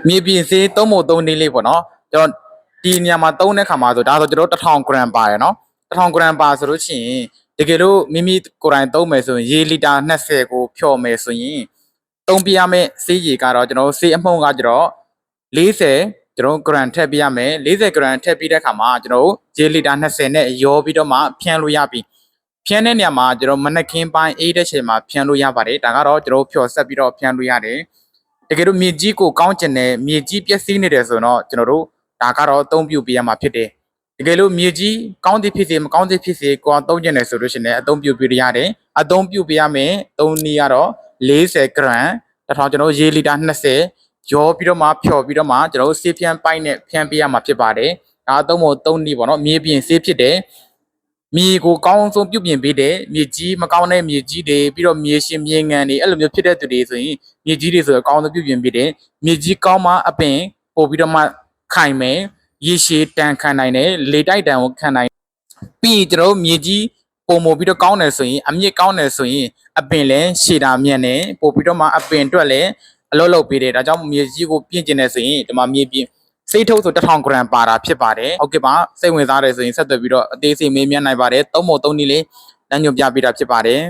မြေပြင်စေး3မို့3နေလေးပေါ့နော်ကျွန်တော်ဒီနေရာမှာ3တဲ့ခါမှာဆိုဒါဆိုကျွန်တော်1000 gram ပါတယ်နော်1000 gram ပါဆိုလို့ရှိရင်တကယ်လို့မိမိကိုယ်တိုင်သုံးမယ်ဆိုရင်ရေလီတာ20ကိုဖြော်မယ်ဆိုရင်သုံးပြရမယ့်စေးရေကတော့ကျွန်တော်စေးအမှုန့်ကကျွန်တော်40ကျွန်တော် gram ထည့်ပြရမယ်40 gram ထည့်ပြီးတဲ့ခါမှာကျွန်တော်ရေလီတာ20နဲ့ရောပြီးတော့မှဖြန်းလို့ရပြီဖြန်းတဲ့နေရာမှာကျွန်တော်မနက်ခင်းပိုင်းအေးတဲ့ချိန်မှာဖြန်းလို့ရပါတယ်ဒါကတော့ကျွန်တော်ဖြော်ဆက်ပြီးတော့ဖြန်းလို့ရတယ်တကယ်လို့မြေကြီးကိုကောင်းကျင်တဲ့မြေကြီးပျက်စီးနေတယ်ဆိုတော့ကျွန်တော်တို့ဒါကတော့အသုံးပြုပေးရမှာဖြစ်တယ်တကယ်လို့မြေကြီးကောင်းသည်ဖြစ်စေမကောင်းသည်ဖြစ်စေကိုယ်သုံးကျင်တယ်ဆိုလို့ရှိရင်အသုံးပြုပေးရတယ်အသုံးပြုပေးရမယ်သုံးနည်းကတော့40 gram 1000ကျွန်တော်ရေလီတာ20ရောပြီးတော့မှဖြော်ပြီးတော့မှကျွန်တော်ဆေးဖြန်းပိုက်နဲ့ဖြန်းပေးရမှာဖြစ်ပါတယ်ဒါအသုံးမို့3နည်းပေါ့နော်မြေပြင်ဆေးဖြစ်တယ်မြေကိုကောင်းဆုံးပြုပြင်ပေးတယ်မြေကြီးမကောင်းတဲ့မြေကြီးတွေပြီးတော့မြေရှင်မြေငံတွေအဲ့လိုမျိုးဖြစ်တဲ့သူတွေဆိုရင်မြေကြီးတွေဆိုအကောင်းဆုံးပြုပြင်ပေးတယ်မြေကြီးကောင်းမှအပင်ပို့ပြီးတော့မှခိုင်မယ်ရေရှည်တန်ခံနိုင်တယ်လေတိုက်တန်ကိုခံနိုင်ပြီးကျွန်တော်မြေကြီးပုံမို့ပြီးတော့ကောင်းတယ်ဆိုရင်အမြင့်ကောင်းတယ်ဆိုရင်အပင်လည်းရှည်တာမြင့်တယ်ပို့ပြီးတော့မှအပင်အတွက်လည်းအလုပ်လုပ်ပေးတယ်ဒါကြောင့်မြေကြီးကိုပြင်ကျင်နေဆိုရင်ဒီမှာမြေပြင်စိတ်ထုတ်ဆို1000 gram ပါတာဖြစ်ပါတယ်ဟုတ်ကဲ့ပါစိတ်ဝင်စားတယ်ဆိုရင်ဆက်သွယ်ပြီးတော့အသေးစိတ်မေးမြန်းနိုင်ပါတယ်3မို့3နည်းလေးလမ်းညွှန်ပြပေးတာဖြစ်ပါတယ်